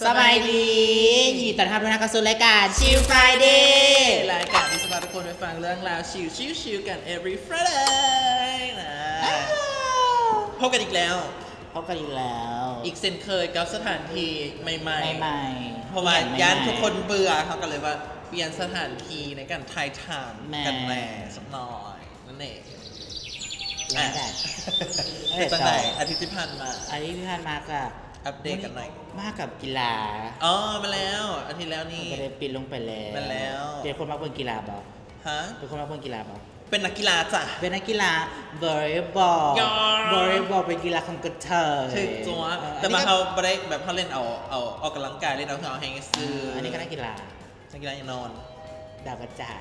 สบายดียินดีต้อนรับทุกท่านเข้าสู่รายการชิลไฟเดย์รายการที่จะพาทุกคนไปฟังเรื่องราวชิลๆกัน every Friday นะพบกันอีกแล้ว พบกันอีกแล้ว อีกเช่นเคยกับสถานที่ใหม่ๆเพราะว่า ปลี่ ย่าน ใหม่ๆ ทุกคนเบื่อเขาก็เลยว่าเปลี่ยนสถานที่ในการถ่ายท แม่ ำกันแหน่สักหน่อยนั่นเอง แล้วแต่ เป็นตั้งแต่อาทิตย์ที่ผ่านมา อันนี้พี่พันมากับ อัปเดตกันหน่อย มากับกีฬา อ๋อมาแล้วอาทิตย์แล้วนี่ ก็เลยปิดลงไปแล้ว มาแล้ว เป็นคนมาเบิ่งกีฬาบอก ฮะ เป็นคนมาเบิ่งกีฬาบอก เป็นนักกีฬาจ้ะ เป็นนักกีฬาวอลเลย์บอล ยอม วอลเลย์บอลเป็นกีฬาของกระเทย ถึกตัว แต่มาเขาไม่ได้แบบเขาเล่นเอาออกกำลังกายเล่นเอาแฮงซื้อ อั อั นนี้ก็นักกีฬา นักกีฬายังนอน ดาวกระจาย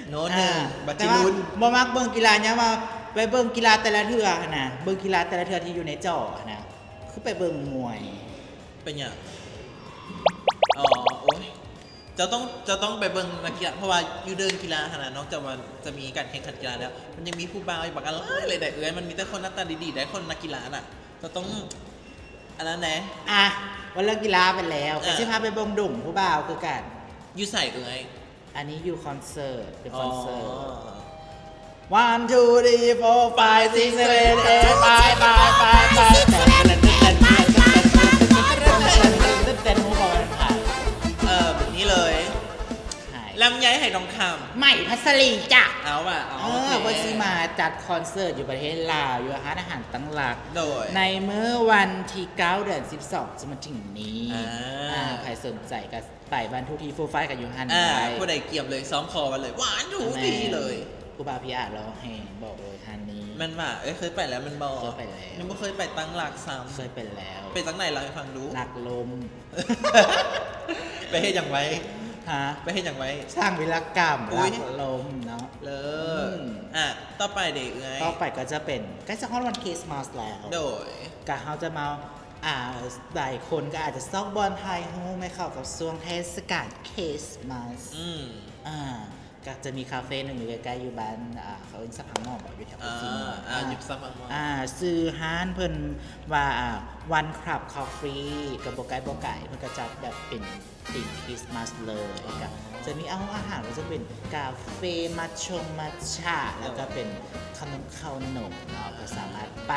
โน้ตหนึ่งบัต แต่ จิ ว่า รุน บ่มักเบิ่งกีฬาเนี่ยว่าไปเบิ่งกีฬาแต่ละเทื่อหั่นนะเบิ่งกีฬาแต่ละเทื่อที่อยู่ในจอหั่นนะคือไปเบิ่งมวย เป็นอย่างอ๋อโอ้ยจะต้องไปเบิ่งนักกีฬาเพราะว่าอยู่เดินกีฬาขนาดนอกจากว่าจะมีการแข่งขันกีฬาแล้ว มันยังมีผู้บ่าวอีกบักอะไรเลยแต่มันมีแต่คนหน้าตาดีๆได้คนนักกีฬาน่ะจะต้องอันนั้นแหละ อ่ะวันเลิกกีฬาไปแล้ว เอ ก็ อ สิพาไปเบิ่งดุ่มผู้บ่าวคือกัน อยู่ใส่อันนี้อยู่คอนเสิร์ตเป็นค อ๋อ อนเสิร์ต one two three four five six seven eight ไปเต้นหูบอกมันผ่าน แบบนี้เลย หาย ลำไยไหทองค ใหม่พัสลีจ้ะ ำเอาว่ะเอาโอเค วันซีมาจัดคอนเสิร์ตอยู่ประเทศลาวอยู่ร้านอาหารตั้งหลัก โดย ในเมื่อวันที่9 เดือน 12 จะมาถึงนี้ ใครสนใจก็ไปวันทุกทีฟูลไฟกับยูฮัน อ่า ได้ ผู้ใดเกี่ยมเลยซ้อมคอกันเลยหวานถูดีเลย กูบาพี่อาจรอแหงบอกเลยฮันนี้ มันว่าเคยไปแล้วมันบอก เคยไปแล้ว ยังไม่เคยไปตั้งหลักซ้ เคยเป็นแล้ว ำไปตั้งไหนเราให้ฟังดู หลักลม ไปให้อย่างไว้ ฮะ ไปให้อย่างไว้ สร้างวิรกรรม อุ๊ หลั ย กลมเนาะ เลิ อื ศ ม ต่อไปเด็กไง ต่อไปก็จะเป็นใกล้จะฮอตวันคริสต์มาสแล้ว โดย ก็เขาจะมาหลายคนก็อาจจะซอกบอลไทยฮู้ไม่เข้ากับช่วงเทศกาลคริสต์มาส อ่าก็จะมีคาเฟ่หนึ่งอยู่ใกล้ๆอยู่บ้านเขาเป็นสักพังหม้อบอกอยู่แถวพุทธิม หยิบซับมา ซื้อฮานเพิ่นว่าวันคลับคอฟฟี่กับโบไก่เพิ่นก็จัดแบบเป็นธีมคริสต์มาสเลยกับจะมีอาหารก็จะเป็นกาแฟมัทฉะแล้วก็เป็นขนมข้าวหนมเนาะก็สามารถไป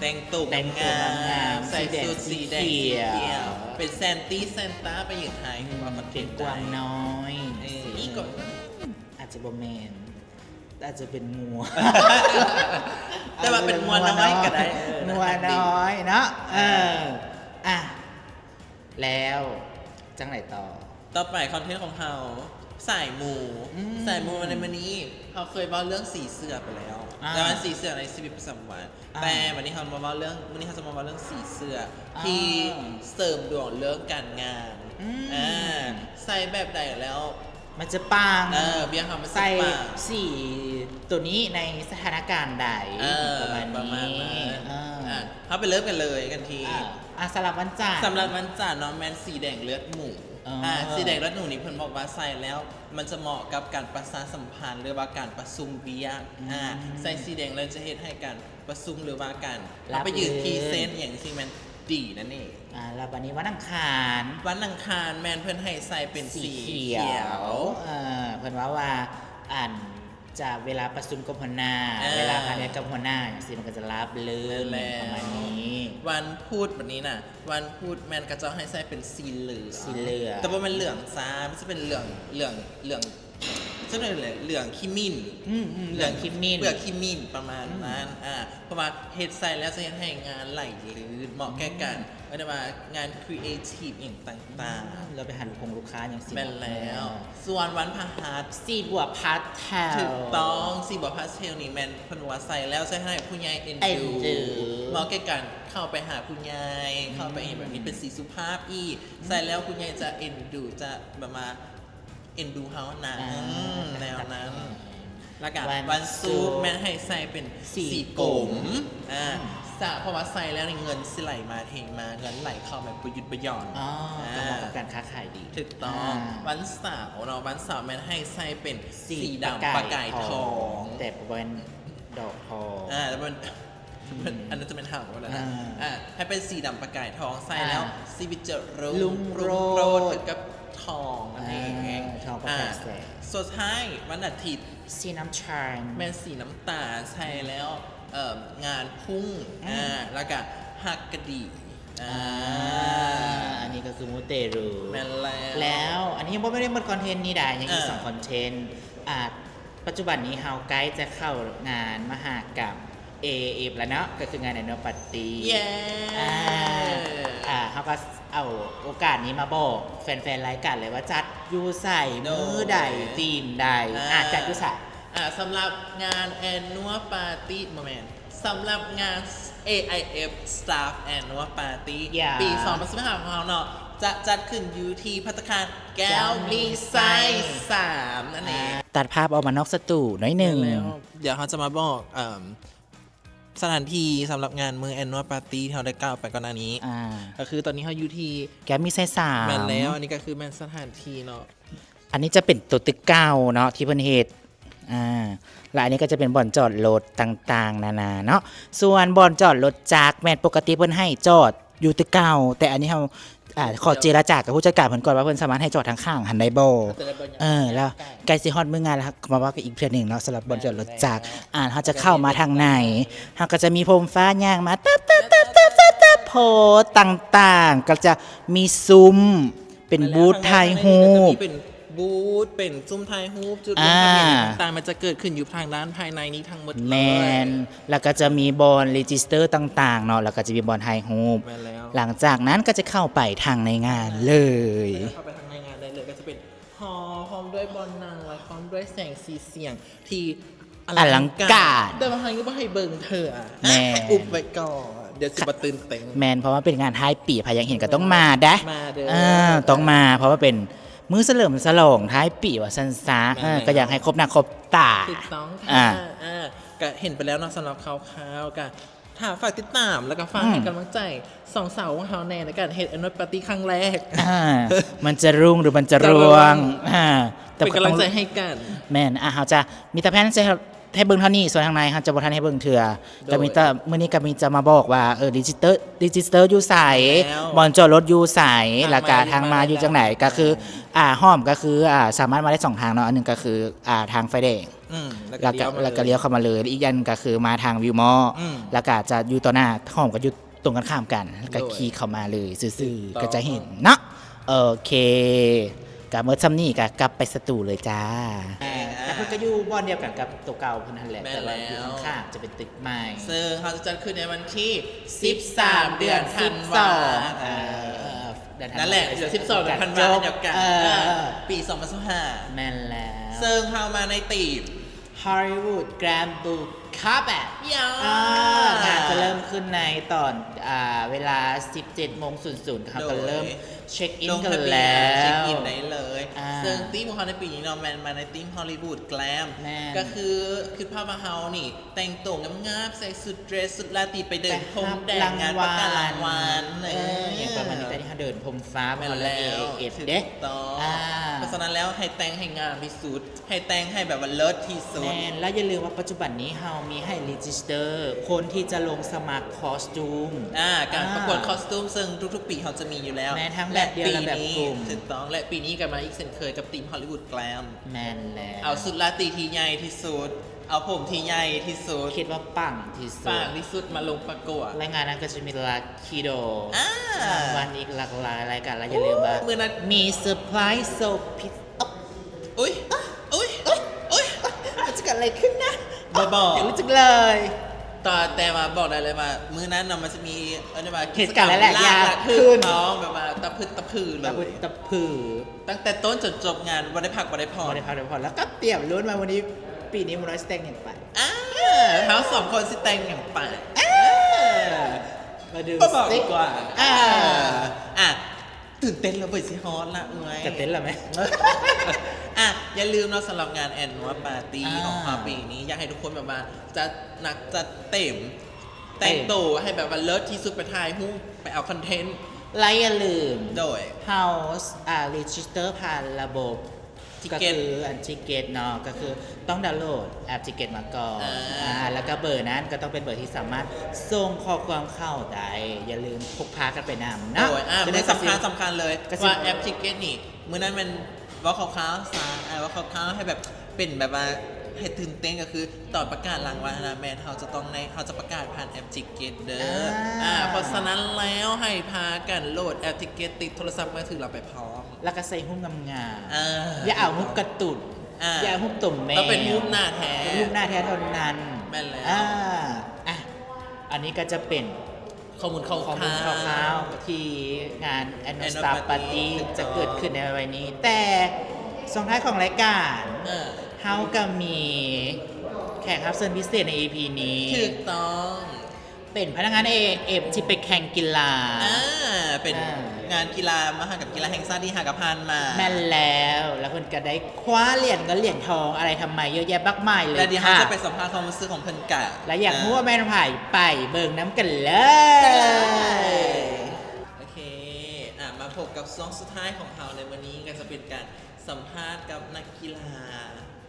แต่งตัว แต่งตัวงามๆ ใส่สูทสีแดง สี สี เขียว เขียวเป็นแซนตี้แซนต้าไปอยู่ไทยว่ามัน เป็นกวางน้อย นี่ก็ อาจจะบแมนแต่อาจจะเป็นงัว แต่ว่าเป็นมัวน้อยก็ได้ งัวน้อยเนาะอ่ะแล้วจังไหนต่อ ต่อไปคอนเทนต์ของเราสายมู สายมูในวันนี้เขาเคยเล่าเรื่องสีเสื้อไปแล้วแต่มันสีเสื้อในชีวิตประจำวันแต่วันนี้เขาจะมาเล่าเรื่องสีเสื้อที่เสริมดวงเรื่องการงานใส่แบบใดแล้ว มันจะปัง เบี้ยเขามันจะ ใส่ ปัง สีตัวนี้ในสถานการณ์ใดประมาณ ประมาณ นี้ นั้นเขาไปเริ่มกันเลยกันที สำหรับวันจันทร์ สำหรับมันจ่าน้องแมนสีแดงเลือดหมูสีแดงเลือดหมูนี่เพิ่นบอกว่าใส่แล้ว มันจะเหมาะกับการประสานสัมพันธ์หรือว่าการประชุมเวียกใส่สีแดงแล้วจะเฮ็ดให้การประชุมหรือว่าการเอาไปยืนพรีเซนต์อย่างที่มันดีนั่นเอง แล้ววันนี้วันอังคาร วันอังคารแมนเพิ่นให้ใส่เป็นสีเขียว เพิ่นว่าอ่านจากเวลาประชุมกับหัวหน้า เวลาพาเรียนกับหัวหน้าอย่างสิมันก็จะรับเรื่องประมาณนี้ วันพูดแบบนี้น่ะวันพูดแมนก็จะให้ใส่เป็นสีเหลือง สีเหลือง แต่ว่ามันเหลืองซ้ามันจะเป็นเหลืองจะเป็นเหลืองขี้มิ้น เหลืองคิมมิน เปลือกขี้มิ้นประมาณนั้นเพราะว่าเฮ็ดใส่แล้วจะให้งานไหลลื่นเหมาะแก่กันไม่ได้ว่างานครีเอทีฟอย่างต่างๆ เราไปหาลูกค้าอย่างสิ แม่นแล้ว ส่วนวันพฤหัส สีบัวพัดแถว ถูกต้องสีบอพาสเทลนี่แมนเพิ่นว่าใส่แล้วใส่ให้ผู้ใหญ่เอ็น เอ็น ดู ดู เหมาะแก่กันเข้าไปหาผู้ใหญ่เข้าไปเห็นแบบนี้เป็นสีสุภาพอีใส่แล้วผู้ใหญ่จะเอ็นดูจะแบบมาเอ็นดูเฮานะแนวนั้น แล้วกันวันศุกร์แม่ให้ใส่เป็นสีกลมเพราะว่าใส่แล้วเงินสิไหลมาเทมาเงินไหลเข้าแบบประยุทธ์ประหย่อน ก็เหมาะกับการค้าขายดี ถูกต้องวันเสาร์เนาะวันเสาร์แม่ให้ใส่เป็นสีดำประกายทอง แต่เป็นดอกทอง แล้วมัน อันนั้นจะเป็นเห่าแล้วนะ อ่า ให้เป็นสีดำประกายทองใส่แล้วซีวิตจะรุ่ รุ่งโรจน์ เกี่ยวกับทองนั่นเอง ทองประกายแสง สุดท้ายวันอาทิตย์ สีน้ำชา แม่นสีน้ำตาลใช่แล้วงานพุ่งแล้วก็หักกระดีอันนี้ก็คือมูเตรู แม่นแล้ว แล้วอันนี้ยังไม่ได้หมดคอนเทนต์นี่ได้ยังอีก อ่า 2 คอนเทนต์ปัจจุบันนี้เฮาใกล้จะเข้างานมหกรรมเอฟแล้วเนาะก็คืองานแอนนวลปาร์ตี้ เย้ เขาก็เอาโอกาสนี้มาบอกแฟนๆรายการเลยว่าจัดอยู่ใส่มือใดทีมใดจัดอยู่ใส่ สำหรับงาน Annual Party โมเมนต์สำหรับงาน AIF Staff Annual Party ปี 2015ของเราเนาะจะจัดขึ้นอยู่ที่ภัตตาคารแก้วมีไซส์3นั่นเอง ตัดภาพออกมานอกสตูน้อยหนึ่ง แล้วเดี๋ยวเขาจะมาบอกสถานที่สำหรับงานมือ Annual Party ที่เราได้กล่าวไปก่อนหน้านี้ก็คือตอนนี้เขาอยู่ที่ แกมีไซส์3 แม่นแล้วอันนี้ก็คือแม่นสถานที่เนาะ อันนี้จะเป็นตัวตึกเก้าเนาะที่เพิ่นเฮ็ดและอันนี้ก็จะเป็นบ่อนจอดรถต่างๆนานาเนาะส่วนบ่อนจอดรถจากแม่นปกติเพิ่นให้จอดอยู่ตึกเก้าแต่อันนี้เฮาขอเจรจากับผู้จัดการเพิ่นก่อนว่าเพิ่นสามารถให้จอดทางข้างหันได้บ่แล้วใกล้สิฮอดมื้องานแล้วครับมาว่ากันอีกเทื่อหนึงเนาะสำหรับบ่อนจอดรถจากเฮาจะเข้ามาทางไหนเฮาก็จะมีพรมฟ้าย่างมาตับโพต่างๆก็จะมีซุ้มเป็นบูธถ่ายรูป เป็นบูธเป็นซุ้มถ่ายรูปจุดลงทะเบียนต่างๆมันจะเกิดขึ้นอยู่ทางด้านภายในนี้ทั้งหมดเลย แมนแล้วก็จะมีบอลรีจิสเตอร์ต่างๆเนาะแล้วก็จะมีบอลไฮฮูป แม่นแล้ว หลังจากนั้นก็จะเข้าไปทางในงานเลย เข้าไปทางในงานได้เลยก็จะเป็นฮอลล์พร้อมด้วยบอลนางและพร้อมด้วยแสงสีเสียงที่อลังการแต่บางครั้งก็ไม่ให้เบิ่งเธอให้อุบไว้ก่อนเดี๋ยวจะมาตื่นเต้น แมนเพราะว่าเป็นงานท้ายปีพายังเห็นก็ต้องมาเด้ มาเด้อ ต้องมาเพราะว่าเป็นมื้อเฉลิมฉลองท้ายปีว่าซันซา แม่นๆ ก็อยากให้ครบหน้าครบตา ถูกต้อง อ่า ค่ะก็เห็นไปแล้วเนาะสำหรับข่าวๆก็ถ้าฝากติดตามแล้วก็ฝากให้กำลังใจสองสาวของเราแน่ในการเฮ็ดAnnual Party ครั้งแรก มันจะรุ่งหรือมันจะร่วงแต่ เป็นกำลังใจให้กัน แม่นเขาจะมีแต่แพนให้เบิ่งเท่านี้ส่วนทางในเขาจะบ่ทันให้เบิ่งเถื่อ โดย ก็มีแต่มื้อนี้ก็มีจะมาบอกว่าดิจิเตอร์อยู่ไส แล้ว บอลจอดรถอยู่ไส ทางมา แล้วก็ทางมาอยู่จังไหนก็คือห้อมก็คือสามารถมาได้2ทางเนาะอันหนึงก็คือทางไฟแดง แล้วก็เลี้ยวเข้ามาเลยอีกอันก็คือมาทางวิวมอ แล้วก็จะอยู่ต่อหน้าห้อมก็อยู่ตรงกันข้ามกันแล้วก็ขี่เข้ามาเลยซื่อๆก็จะเห็นเนาะโอเคกับเมื่อซ้ำนี่ก็กลับไปสตูเลยจ้าแต่เพิ่นก็อยู่บ้านเดียวกันกับตัวเก่าเพิ่นนั่นแหละ แม่น แต่ว่าอยู่ แล้ว ข้างๆจะเป็นตึกใหม่ ซึ่งเขาจะจัดขึ้นในวันที่ 13 เดือนธันวา นั่นแหละเดี๋ยว12 เดือนธันวาคมเดียวกันปี 2025 แม่นแล้ว ซึ่งเข้ามาในตีม Hollywood Grand Book Carpet งานจะเริ่มขึ้นในตอนเวลา 17:00เขาก็เริ่มเช็คอิน ลง กัน ทะเบีย แล้ นเช็คว อินได้เลย ซึ่งธีมของเขาในปีนี้เนาะแมนมาในธีมฮอลลีวูดแกลม แม่น ก็คือภาพว่าเฮานี่ แต่งตัวงามๆใส่สุดเดรสสุดลาตรีไปเดินพรมแดงงานประกาศรางวัล อย่างประมาณนี้แต่ที่เขาเดินพรมฟ้า แม่น มา แล้ว เอฟ ถูก เด้ ต้อง อ่า เพราะฉะนั้นแล้วให้แต่งให้งามที่สุด ให้แต่งให้แบบว่าเลิศที่สุด แม่นแล้วอย่าลืมว่าปัจจุบันนี้เฮามีให้รีจิสเตอร์คนที่จะลงสมัครคอสตูม การประกวดคอสตูมซึ่งทุกๆ ปีเขาจะมีอยู่แล้ว แม้ทั้งแบบเดียวและแบบกลุ่ม ถูกต้องและปีนี้กันมาอีกเช่นเคยกับทีมฮอลลีวูดแกลม แม่นแล้ว เอาสุดลาตรีที่ใหญ่ที่สุด เอาผมที่ใหญ่ที่สุด คิดว่าปังที่สุ ปา ด กที่สุดมาลงประกวด รายงานนั้นก็จะมีลักคีโด อ่าร างวัลอีกหลากหลายรายการแล้วอย่าลืมว่า มือนั้น มีเซอร์ไพรส์โซพิษ อุ้ยอุ้ย มันจะเกิดอะไรขึ้นนะ บอก เดี๋ยวรู้จักเลย แต่มาบอกได้เลยว่ามือนั้นน่ะมันจะมีว่า เหตุการณ์หลายๆอย่าง ขึ้ ขึ้ น น น้องแบบว่าตะพือเล ตะพุ ย ตะผือ ตั้งแต่ต้นจนจบงานวันได้พักวันได้พอ พอได้พักได้พอแล้วก็เตรียมลุ้นมาวันนี้ปีนี้มูนอยสแตงอย่างไป เขาสองคนสิแต่งอย่างป่า มาดู ก็บอก สิ ดีกว่า อ่า ตื่นเต้นแล้วเว้ยสิฮอตละเอ้ย จะเต้นหรอไหม อย่าลืมเนาะสำหรับงานแอนนวลปาร์ตี้ อ่า ของเราปีนี้ อยากให้ทุกคนแบบว่าจะหนักจะเต็ม แต่งตัวให้แบบว่าเลิศที่สุดไปถ่ายรูปไปเอาคอนเทนต์ และอย่าลืม โดย House register ผ่านระบบ ก็คืออันทิเกตเนาะก็คือต้องดาวน์โหลดแอปทิเกตมาก่อนแล้วก็เบอร์นั้นก็ต้องเป็นเบอร์ที่สามารถส่งข้อความเข้าได้อย่าลืมพกพากันไปนำนะ โอ้ยมันสำคัญเลยว่าแอปทิเก็ตนี่มื้อนั้นมันว่าคร่าวๆซะว่าคร่าวๆให้แบบเป็นแบบว่าให้ตื่นเต้นก็คือตอนประกาศรางวัลนะแมนเขาจะประกาศผ่านแอปทิเก็ตเด้อเพราะฉะนั้นแล้วให้พากันโหลดแอปทิเก็ตติดโทรศัพท์มือถือเราไปพร้อม แล้วก็ใส่หุ้มงาม อย่าเอาหุ้มกระตุดอย่าเอาหุ้มตุ่มแมว ต้องเป็นหุ้มหน้าแท้ เป็นหุ้มหน้าแท้เท่านั้น แม่นแล้ว อันนี้ก็จะเป็น ข้อมูลคร่ ข้อมูลค าว ร่าวๆที่งาน Annual Star Party จะเกิดขึ้นในวันนี้ แต่ส่งท้ายของรายการ เฮาก็มีแขกรับเชิญพิเศษใน EP นี้ ถูกต้อง เป็นพนักงานเอฟที่ไปแข่งกีฬา เป็นงานกีฬามหกรรมกีฬาแห่งชาติที่หากพานมา แม่นแล้วเพิ่นก็ได้คว้าเหรียญเงินเหรียญทองอะไรทำไมเยอะแยะมากมายเลย และเดี๋ยวเขา ค่ะ จะไปสัมภาษณ์ความรู้สึกของเพิ่นกะ และอยากรู้ว่าแม่นไผ่ไปเบิ่งน้ำกันเลย โอเคมาพบกับช่วงสุดท้ายของเราในวันนี้ก็จะเป็นการสัมภาษณ์กับนักกีฬา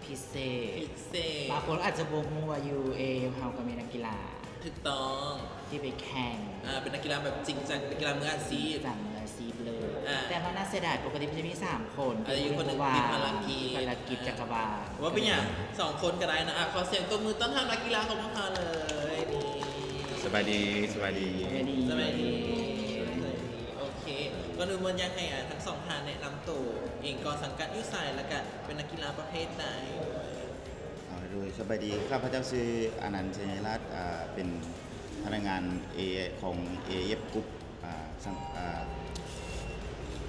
พิเศ พิ ษ เศษ บางคนอาจจะบ่ฮู้ว่า UA เฮาก็มีนักกีฬา ถูกต้อง ที่ไปแข่ง เป็นนักกีฬาแบบจริงจังนักกีฬามืออาชีพ จากมืออาชีพเลย อ่า แต่ว่าน่าเสียดายปกติมันจะมี 3 คน อาจจะมีคนหนึ่ง ว่า ติดภารกิจ ภารกิจจักรวาล ว่าเป็นอย่าง2 คนก็ได้นะขอเสียงตบมือต้อนรับนักกีฬาของพวกเราเลยนี่ สบายดีสบายดี ไม่ดี สวัสดีโอเคก็ดูมันยังไงทั้งสองท่านแนะนำตัวเองก่อนสังกัดยุสายแล้วกันเป็นนักกีฬาประเภทไหน โดยสบายดีข้าพเจ้าชื่ออนันต์ชัยรัตน์เป็นพนักงานของ AF Group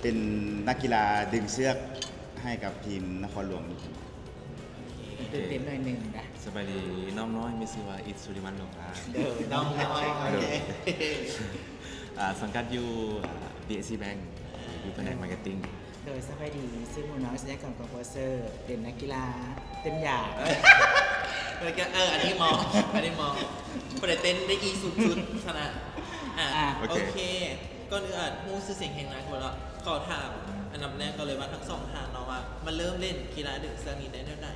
เป็นนักกีฬาดึงเชือกให้กับทีมนครหลวง ตื่นเต้นหน่อยหนึ่งนะ สบายดีน้องน้อยมีชื่อว่าอิทสุริมันหลงลา น้องน้อยโอเค สังกัดอยู่ BSC Bank อยู่แผนกมาร์เก็ตติ้ง โดยสบายดีซึ่งมูน้อยแสดงก่อนคอมโพเซอร์เป็นนักกีฬาเต้นหยาบ แล้วก็อันนี้มองประเด็นได้อีสุดๆขนาดโอเคก่อนอื่นมูสื่อเสียงแห่งนายคนละขอถามอันดับแรกก็เลยว่าทั้งสองทางเนาะว่ามันเริ่มเล่นกีฬาดึกเสื้อนี้ได้เท่าไหร่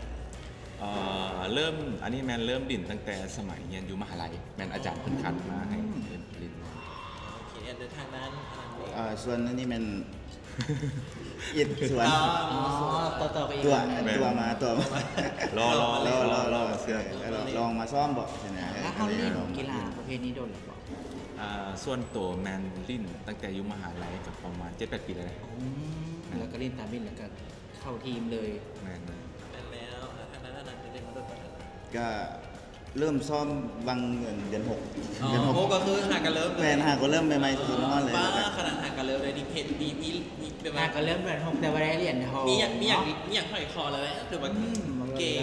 เริ่มอันนี้แมนเริ่มดิ่นตั้งแต่สมัยเรียนอยู่มหาลัยแมนอาจารย์เพิ่นคัดมาให้เรียนลิน โอเคเดินทางนั้นอันนั้นเอง ส่วนนี้ มัน อิดส่วน อ๋อต่อไปอีก ตัวมา รอ มาเสื้อลองมาซ้อมบ่ใช่ไหม แล้วเขาเล่นกีฬาประเภทนี้โดนหรือเปล่า ส่วนตัวแมนลินตั้งแต่อยู่มหาลัยกับประมาณ 7-8 ปีเลยนะ แล้วก็เล่นตามบินแล้วก็เข้าทีมเลย แมน แล้วทางนั้นอันนั้นจะได้มาด้วยกัน ก็เริ่มซ้อมบางเดือน6 อ๋อ เดือน โอ้ก็คือหากันเริ่ม แมนหาก็เริ่มใหม่ๆทีมนอนเลย บ้าขนาดหากันเริ่มเลยดีเพจมีเป็น มาก็เริ่มเป็น6แต่ว่าได้เหรียญทอง มีอย่างห้อยคอเลยถือว่าเก่ง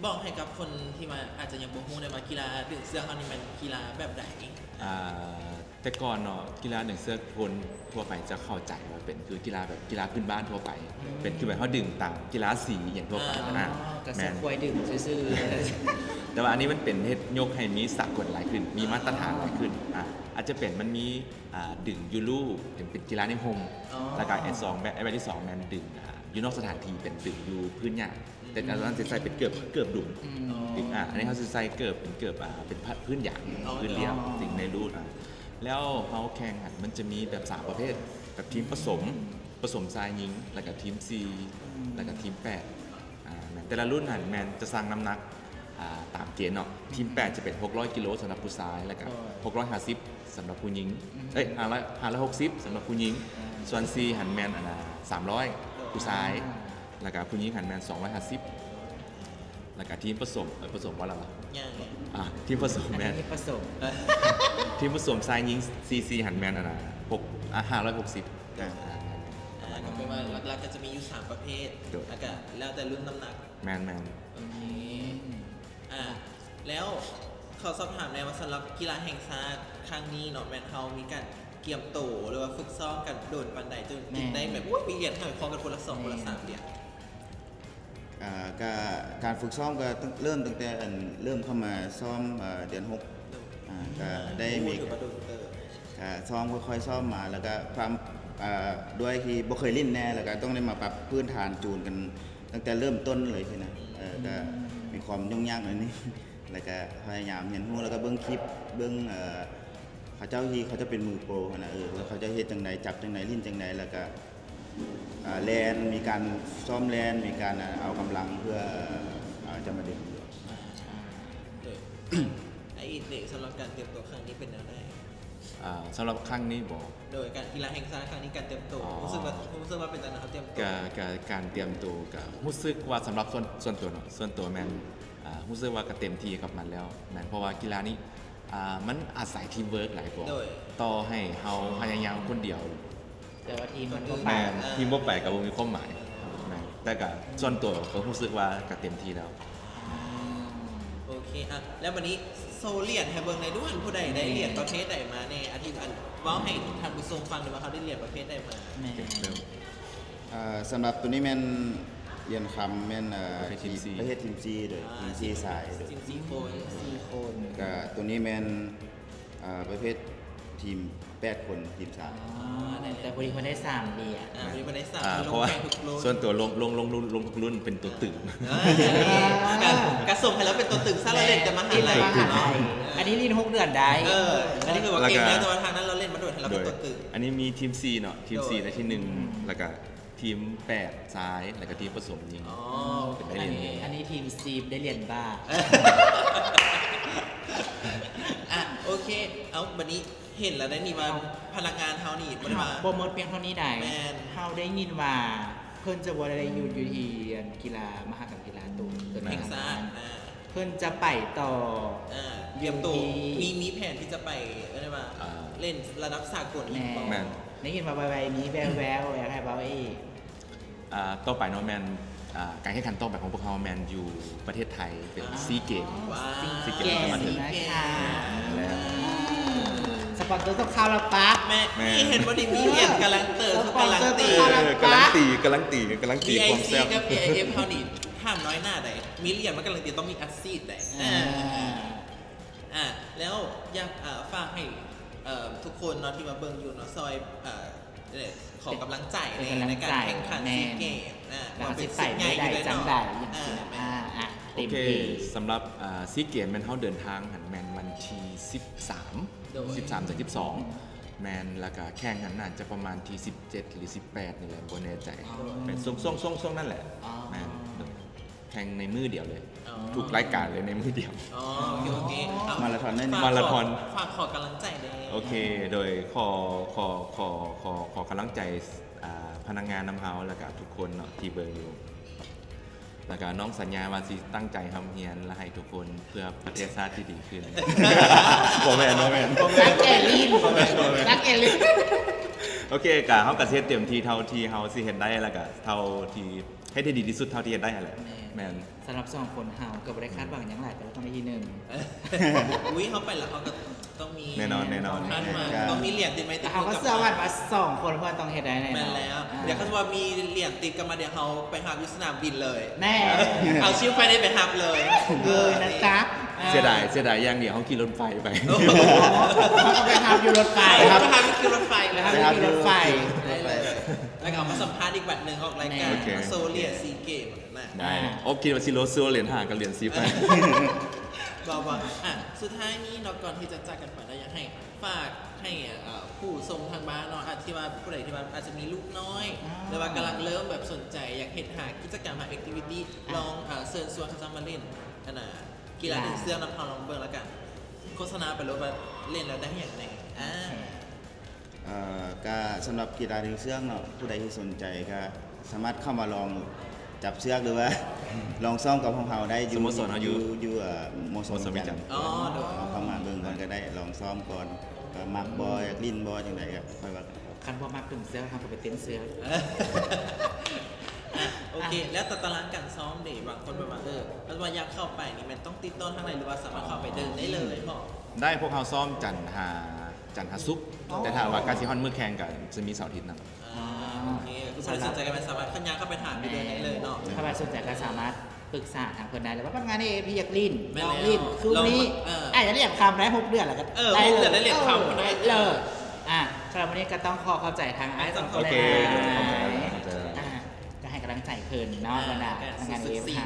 บอกให้กับคนที่มาอาจจะยังบ่ฮู้ในมากีฬาดึงเสื้อเขานี่มันกีฬาแบบไหน แต่ก่อนเนาะกีฬาหนึ่งเสื้อคนทั่วไปจะเข้าใจว่าเป็นคือกีฬาแบบกีฬาพื้นบ้านทั่วไป เป็นคือแบบเขาดื่มตามกีฬาสีอย่างทั่วไป อ๋อ นะ กระ แม สือน ควายดื่มซื่อ แต่ว่าอันนี้มันเป็นเฮ็ดยกให้มีสากลหลายขึ้น มีมาตรฐานหลายขึ้นอาจจะเป็นมันมีดึงยูรูเป็นกีฬาในโฮมแล้วก็สองแบบที่สองแมนดึงยูนอกสถานที่เป็นดึงยูพื้นหญ้าแต่อันนั้นจะใส่เป็นเกือบดุมอันนี้เขาจะใส่เกือบเป็นเป็นพื้นหญ้าพื้นเรียบสิ่งในรูปแล้วเขาแข่งขันมันจะมีแบบ3ประเภทแบบทีมผสมชายหญิงแล้วก็ทีม C แล้วก็ทีม8แต่ละรุ่นหันแมนจะสร้างน้ำหนักตามเกณฑ์เนาะทีม 8 จะเป็น600 กิโลสำหรับผู้ชายแล้วก็650สำหรับผู้หญิง560สำหรับผู้หญิงส่วน C หันแมน300ผู้ชายแล้วก็ผู้หญิงหันแมน250แล้วก็ทีมผสมว่าอะไรวะ อย่าง ทีมผสม ๆอัน แมน นี้ผสม ทีมผสมชายหญิง CC หันแมน560 ก็เป็นว่าหลักๆก็จะมีอยู่3ประเภทแล้วก็แล้วแต่รุ่นน้ำหนัก แมน โอเคแล้วเขาสอบถามในว่าสำหรับกีฬาแห่งชาติครั้งนี้เนาะแมนเฮามีการเกี่ยมโตหรือว่าฝึกซ้อมกันโดนปันใดจนได้แบบมีเหรียญห้อยคอกันคนละ2คนละ3เหรียญ การฝึกซ้อมก็เริ่มตั้งแต่เริ่มเข้ามาซ้อมเดือน6ก็ได้มี ถือว่าโดน ซ้อมค่อยๆซ้อมมาแล้วก็ความ ด้วยที่บ่เคยเล่นแน่แล้วก็ต้องได้มาปรับพื้นฐานจูนกันตั้งแต่เริ่มต้นเลยสินะก็มีความยุ่งยากหน่อยนี่ แล้วก็พยายามเรียนรู้แล้วก็เบิ่งคลิปเบิ่งเขาเจ้าที่เขาจะเป็นมือโปรนะแล้วเขาจะเฮ็ดจังไดจับจังไดลิ้นจังไดแล้วก็แลนมีการซ้อมแลนมีการเอากำลังเพื่อจะมาดึง ไอ้เด็กสำหรับการเตรียมตัวครั้งนี้เป็นแนวไหน สำหรับครั้งนี้บอก โดยการกีฬาแห่งชาติครั้งนี้การเตรียมตัว อ๋อ รู้สึกว่าเป็นจังไงเขาเตรียมตัว การเตรียมตัวกับรู้สึกว่าสำหรับส่วนตัวเนาะส่วนตัวแมนรู้สึกว่าก็เต็มที่กับมันแล้วแมนเพราะว่ากีฬานี้มันอาศัยทีมเวิร์กหลายกว่า โดย ต่อให้เฮาพยายามคนเดียว แต่ว่าทีมมันก็ แม ไป นทีมบ่ไปกับบ่มีความหมายแม่นแต่ก็ส่วนตัวก็รู้สึกว่าก็เต็มที่แล้ว โอเคอ่ะแล้ววันนี้โซเลียนให้เบิ่งในด้วยผู้ใดได้เหรียญประเภทใดมาในอาทิตย์อันเว้าให้ท่านผู้ชมฟังหน่อยว่าเขาได้เหรียญประเภทใดมา แม่ เริ่ม สำหรับตัวนี้แม่นเรียนคำแม่น ประเภททีม C ประเภททีม C โดยทีม C สายโดย ทีม4 คน 4 คน ก็ตัวนี้แม่นประเภททีม8 คนทีมสาย แต่พอดีมันได้3เหรียญ วันนี้มาได้สาม เพราะว่า แข่งทุกรุ่น ส่วนตัวลงทุกรุ่นเป็นตัวตื่น กระส่งให้แล้วเป็นตัวตึงซะเราเล่นจะมาหา ที่ อะไร เราหา เนาะ อันนี้ลิน6 เดือนได้ อันนี้คือว่า แล้ว เก ก็ มแล้วแต่ว่าทางนั้นเราเล่นมาโดยให้เรา โด เป็น ย ตัวตึง อันนี้มีทีม C เนาะทีม C โดย ในที่1แล้วก็ทีม8ซ้ายแล้วก็ทีมผสมยิง อ๋อ เป็นได้ อัน เหรียญ นี้อันนี้ทีมซีมได้เหรียญบ้า อ่ะโอเค เอาวันนี้เห็นแล้วได้นี่ว่าพนักงานเฮานี่มันมา โปรโมทเพียงเท่านี้ได้ แม่น เฮาได้ยินว่าเพิ่นจะบ่ได้อยู่ที่กีฬามหกรรมกีฬาตูน เพ็กซ่า เพิ่นจะไปต่อ เตรียมตัว อยู่ที่ มีแผนที่จะไปอะไรมา อ่า เล่นระดับสากลอีก แม่ บ่ แม่น ได้ยินมาใบๆนี้แววๆอยากให้เบาอีก ต่อไปเนาะแมนการแข่งขันต่อไปของพวกเขาแมนอยู่ประเทศไทยเป็นซีเกม ว้าว ซีเกม แก่ มาถึง นะคะ แล้ว สปอนเซอร์ต้องเข้าแล้วปั๊บ แม่ แม่ นี่เห็นว่านี่มีเหรียญกำลังเติร์คือกำลังตี สปอนเซอร์ กำลังตีความ DIC แซ่บ กับ AIF เฮานี่ห้ามน้อยหน้าใดมีเหรียญมันกำลังตีต้องมีอัดซีดใดแล้วอยากฝากให้ทุกคนเนาะที่มาเบิ่งอยู่เนาะซอยขอกำลังใจในการแข่งขันซีเกม แล้วก็สิใส่ไม่ได้จำได้อย่างนี้นะเต็ โอ ม เค ที่ สำหรับซีเกมแมนเขาเดินทางหันแมนวันที่13จาก12แมนแล้วก็แข่งกันน่าจะประมาณที่17หรือ18นี่แหละบ่แน่ใจเป็นช่วงนั่นแหละแมนแข่งในมือเดียวเลย ทุกรายการเลยในมือเดียว อ๋อโอเค มาราธอนได้นี่ มาราธอน ฝากขอกำลังใจได้ โอเค โดยขอกำลังใจพนักงานน้ำเฮาแล้วก็ทุกคนเนาะที่เบิร์อยู่ แล้วก็น้องสัญญาว่าสิตั้งใจทำเฮียนและให้ทุกคนเพื่อประเทศชาติที่ดีขึ้น โมแมน รักแอลลินรักแอลลิน โอเคกะเฮากะเฮ็ดเต็มที่เท่าที่เฮาสิเฮ็ดได้แล้วก็เท่าที่ให้ได้ดีที่สุดเท่าที่เฮ็ดได้แหละแม่น สำหรับ2 คนเฮาก็บ่ได้คาดหวังอย่างไรแต่ว่าต้องได้ที่หนึ่ง อุ้ยเขาไปแล้วเขาก็ต้องมี แน่นอน คาดหวังต้องมีเหรียญติดไม้ติ แต่ ด เขาก็เชื่อว่า2 คนเพื่อนต้องเฮ็ดได้แน่ แม่นแล้ว เดี๋ยวเขาจะว่ามีเหรียญติดกันมาเดี๋ยวเขาไปหาวิสนามบินเลย แน่ เอาชื่อไฟได้ไปหับเลย เลยนะจ๊ะ เสียดายอย่างเดียวเฮาขี่รถไฟไป เขาไปทำอยู่รถไฟ ไปหับคือรถไฟ แล้ แล้ว ว ทำอยู่รถไฟ ได้เลยแล้วก็เอามาสัมภาษณ์อีกบัตรหนึ่งออกรายการ โอเค โซเลียซีเกมนะ ได้โอ้คิดว่าสิโลซัวเหรียญ5กับเหรียญ10ไป บอกสุดท้ายนี้เราก่อนที่จะจากกันไปเราอยากให้ฝากให้ผู้ชมทางบ้านเนาะอาจที่ว่าผู้ใดที่ว่าอาจจะมีลูกน้อยหรือว่ากำลังเริ่มแบบสนใจอยากเห็นหากิจกรรมหาแอคทิวิตี้ลองเชิญชวนเขาจะมาเล่นกีฬาดึงเสื้อนำพาลองเบิ่งแล้วกันโฆษณาไปรู้ว่าเล่นแล้วได้อย่างไรก็สำหรับกีฬาดึงเชือกเนาะผู้ใดที่สนใจก็สามารถเข้ามาลองจับเชือกหรือว่า ลองซ้อมกับของเราได้อยู่ สโมสรเราอยู่ อยู่โมส โมสรวิ วิ จั จั น น ทร์ อ๋อเดี๋ยว เข้ามาเบิ่งก่อนก็ได้ลองซ้อมก่อนก็มักบอยลิ้นบอยจังไดก็ค่อยว่ากัน คันพอมากถึงเสื้อทำก็ไปเต้นเสื้อ โอเค แล้วแต่ตารางการซ้อมเด็กบางคนแบบว่าแล้วว่าอยากเข้าไปนี่มันต้องติดต่อทางไหนหรือว่าสามารถเข้าไปเดินได้เลยบอก ได้พวกเขาซ้อมจันทร์หาซุกร์แต่ถ้าว่าการสิฮอนมือแข่งก็จะมีเสาร์อาทิตย์นะ โอเคคือใครสนใจกันไปสามารถขันยางเข้าไปถามไปเดินได้เลยเนาะ ถ้าใครสนใจก็สามารถปรึกษาทางเพื่อนได้เลยว่าเป็นงานนี้พี่อยากลิ้น แม่น ล แล้ว องลิ้นคือวันนี้ ลอง อาจจะได้อยากคำได้6 เดือนแล้วก็ 6 เดือนได้เรียนคำ ได้เลย สำหรับวันนี้ก็ต้องขอเข้าใจทางไอ้สองคน โอเค เลยนะ เข้าใจแล้ว ก็ให้กำลังใจเพิ่นเนาะบรรดาทำงานเวฟค่ะ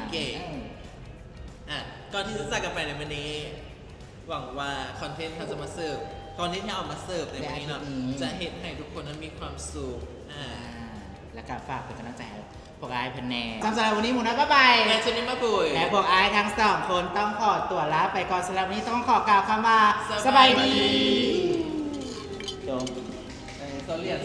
ก่อนที่จะจากกันไปในวันนี้ หวังว่าคอนเทนต์ที่เราจะมาเสิร์ฟคอนเทนต์ที่เอามาเสิร์ฟในวันนี้เนาะจะเห็นให้ทุกคนนั้นมีความสุขแล้วก็ฝากเป็นกำลังใจให้พวกไอ้เพิ่นแน่สำหรับวันนี้หมูน้อยบ๊ายบาย และชนิดมาบุย และพวกไอ้ทั้งสองคนต้องขอตัวลาไปก่อนสำหรับวันนี้ต้องขอกล่าวคำว่าสบายดี โซเลียน